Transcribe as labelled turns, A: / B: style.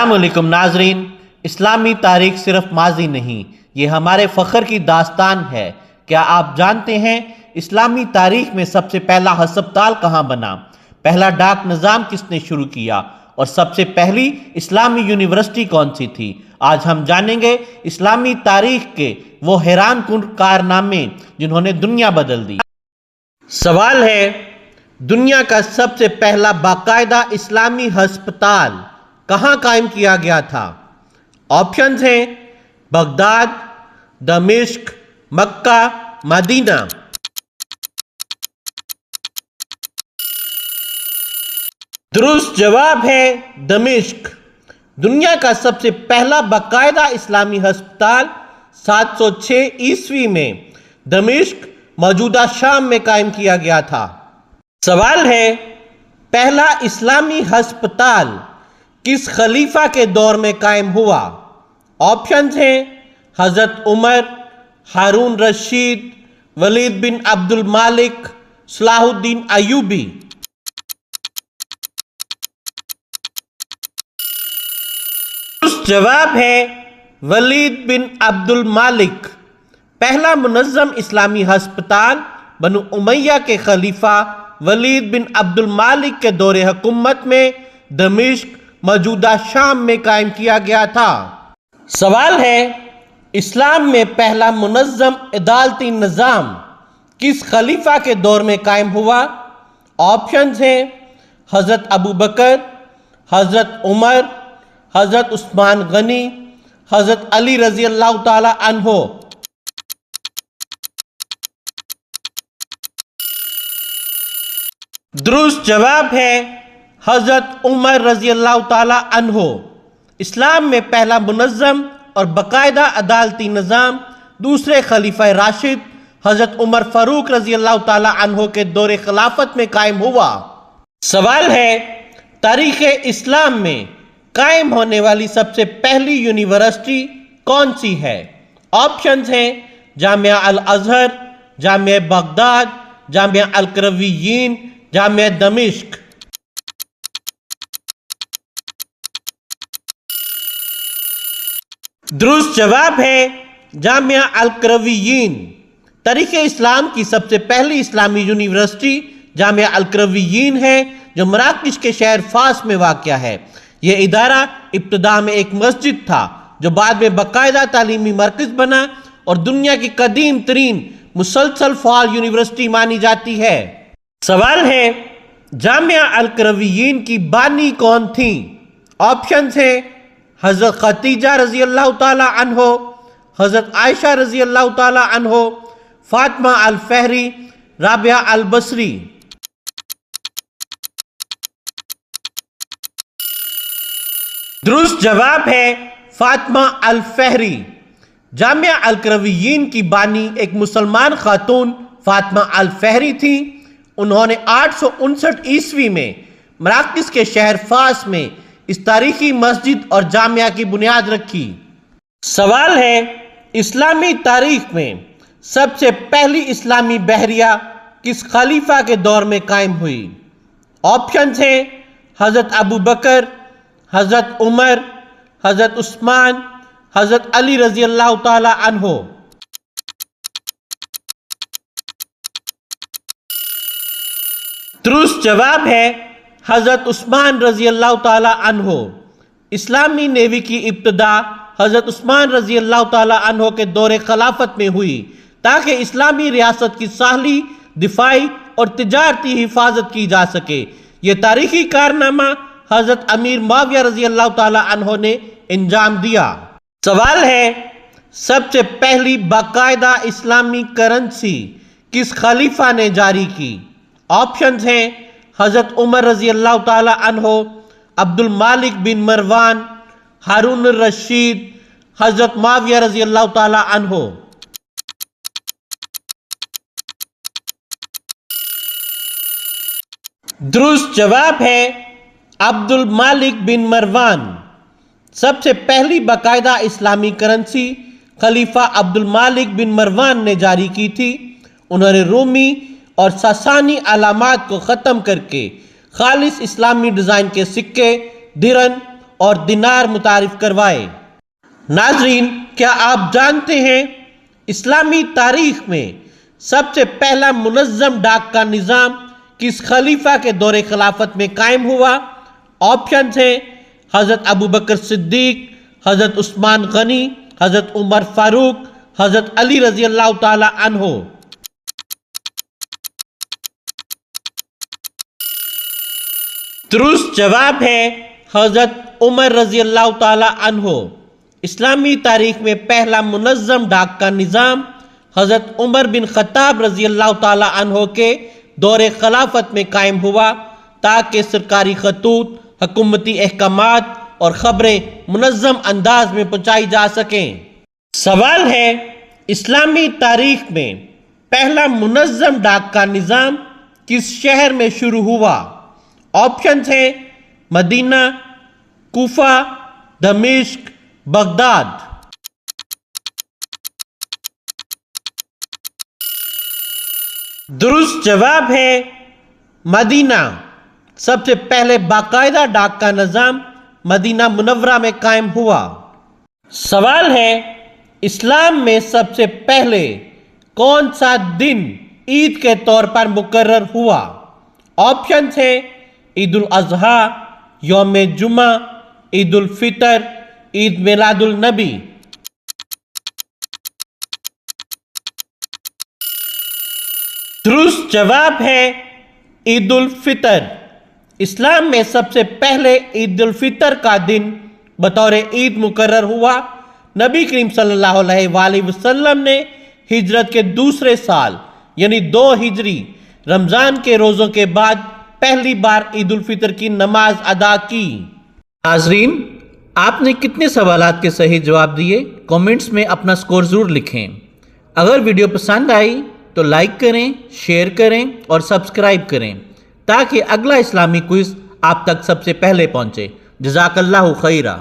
A: السلام علیکم ناظرین، اسلامی تاریخ صرف ماضی نہیں، یہ ہمارے فخر کی داستان ہے۔ کیا آپ جانتے ہیں اسلامی تاریخ میں سب سے پہلا ہسپتال کہاں بنا، پہلا ڈاک نظام کس نے شروع کیا اور سب سے پہلی اسلامی یونیورسٹی کون سی تھی؟ آج ہم جانیں گے اسلامی تاریخ کے وہ حیران کن کارنامے جنہوں نے دنیا بدل دی۔ سوال ہے، دنیا کا سب سے پہلا باقاعدہ اسلامی ہسپتال کہاں قائم کیا گیا تھا؟ آپشنز ہیں بغداد، دمشق، مکہ، مدینہ۔ درست جواب ہے دمشق۔ دنیا کا سب سے پہلا باقاعدہ اسلامی ہسپتال 706 عیسوی میں دمشق موجودہ شام میں قائم کیا گیا تھا۔ سوال ہے، پہلا اسلامی ہسپتال کس خلیفہ کے دور میں قائم ہوا؟ آپشنز ہیں حضرت عمر، ہارون رشید، ولید بن عبد المالک، صلاح الدین ایوبی۔ درست جواب ہے ولید بن عبد المالک۔ پہلا منظم اسلامی ہسپتال بنو امیہ کے خلیفہ ولید بن عبد المالک کے دور حکومت میں دمشق موجودہ شام میں قائم کیا گیا تھا۔ سوال ہے، اسلام میں پہلا منظم عدالتی نظام کس خلیفہ کے دور میں قائم ہوا؟ آپشنز ہیں حضرت ابوبکر، حضرت عمر، حضرت عثمان غنی، حضرت علی رضی اللہ تعالی عنہ۔ درست جواب ہے حضرت عمر رضی اللہ تعالی عنہ۔ اسلام میں پہلا منظم اور باقاعدہ عدالتی نظام دوسرے خلیفہ راشد حضرت عمر فاروق رضی اللہ تعالی عنہ کے دور خلافت میں قائم ہوا۔ سوال ہے، تاریخ اسلام میں قائم ہونے والی سب سے پہلی یونیورسٹی کون سی ہے؟ آپشنز ہیں جامعہ الازہر، جامعہ بغداد، جامعہ القرویین، جامعہ دمشق۔ درست جواب ہے جامعہ القرویین۔ تاریخ اسلام کی سب سے پہلی اسلامی یونیورسٹی جامعہ القرویین ہے جو مراکش کے شہر فاس میں واقع ہے۔ یہ ادارہ ابتدا میں ایک مسجد تھا جو بعد میں باقاعدہ تعلیمی مرکز بنا اور دنیا کی قدیم ترین مسلسل فعال یونیورسٹی مانی جاتی ہے۔ سوال ہے، جامعہ القرویین کی بانی کون تھیں؟ آپشنز ہیں حضرت خدیجہ رضی اللہ تعالی عنہ، حضرت عائشہ رضی اللہ تعالی عنہ، فاطمہ الفہری، رابعہ البصری۔ درست جواب ہے فاطمہ الفہری۔ جامعہ القرویین کی بانی ایک مسلمان خاتون فاطمہ الفہری تھی۔ انہوں نے 859 عیسوی میں مراکش کے شہر فاس میں اس تاریخی مسجد اور جامعہ کی بنیاد رکھی۔ سوال ہے، اسلامی تاریخ میں سب سے پہلی اسلامی بحریہ کس خلیفہ کے دور میں قائم ہوئی؟ آپشنز ہیں حضرت ابوبکر، حضرت عمر، حضرت عثمان، حضرت علی رضی اللہ تعالی عنہ۔ درست جواب ہے حضرت عثمان رضی اللہ تعالی عنہ۔ اسلامی نیوی کی ابتدا حضرت عثمان رضی اللہ تعالی عنہ کے دور خلافت میں ہوئی تاکہ اسلامی ریاست کی ساحلی، دفاعی اور تجارتی حفاظت کی جا سکے۔ یہ تاریخی کارنامہ حضرت امیر معاویہ رضی اللہ تعالی عنہ نے انجام دیا۔ سوال ہے، سب سے پہلی باقاعدہ اسلامی کرنسی کس خلیفہ نے جاری کی؟ آپشنز ہیں حضرت عمر رضی اللہ تعالی عنہ، عبد المالک بن مروان، ہارون الرشید، حضرت معاویہ رضی اللہ تعالی عنہ۔ درست جواب ہے عبد المالک بن مروان۔ سب سے پہلی باقاعدہ اسلامی کرنسی خلیفہ عبد المالک بن مروان نے جاری کی تھی۔ انہوں نے رومی اور ساسانی علامات کو ختم کر کے خالص اسلامی ڈیزائن کے سکے، درن اور دینار متعارف کروائے۔ ناظرین، کیا آپ جانتے ہیں اسلامی تاریخ میں سب سے پہلا منظم ڈاک کا نظام کس خلیفہ کے دور خلافت میں قائم ہوا؟ آپشنز ہیں حضرت ابوبکر صدیق، حضرت عثمان غنی، حضرت عمر فاروق، حضرت علی رضی اللہ تعالی عنہ۔ درست جواب ہے حضرت عمر رضی اللہ تعالی عنہ۔ اسلامی تاریخ میں پہلا منظم ڈاک کا نظام حضرت عمر بن خطاب رضی اللہ تعالی عنہ کے دور خلافت میں قائم ہوا تاکہ سرکاری خطوط، حکومتی احکامات اور خبریں منظم انداز میں پہنچائی جا سکیں۔ سوال ہے، اسلامی تاریخ میں پہلا منظم ڈاک کا نظام کس شہر میں شروع ہوا؟ آپشنز ہیں مدینہ، کوفہ، دمشق، بغداد۔ درست جواب ہے مدینہ۔ سب سے پہلے باقاعدہ ڈاک کا نظام مدینہ منورہ میں قائم ہوا۔ سوال ہے، اسلام میں سب سے پہلے کون سا دن عید کے طور پر مقرر ہوا؟ آپشنز ہیں عید الاضحیٰ، یوم جمعہ، عید الفطر، عید میلاد النبی۔ درست جواب ہے عید الفطر۔ اسلام میں سب سے پہلے عید الفطر کا دن بطور عید مقرر ہوا۔ نبی کریم صلی اللہ علیہ وآلہ وسلم نے ہجرت کے دوسرے سال یعنی 2 ہجری رمضان کے روزوں کے بعد پہلی بار عید الفطر کی نماز ادا کی۔ ناظرین، آپ نے کتنے سوالات کے صحیح جواب دیے؟ کامنٹس میں اپنا سکور ضرور لکھیں۔ اگر ویڈیو پسند آئی تو لائک کریں، شیئر کریں اور سبسکرائب کریں تاکہ اگلا اسلامی کوئز آپ تک سب سے پہلے پہنچے۔ جزاک اللہ خیرہ۔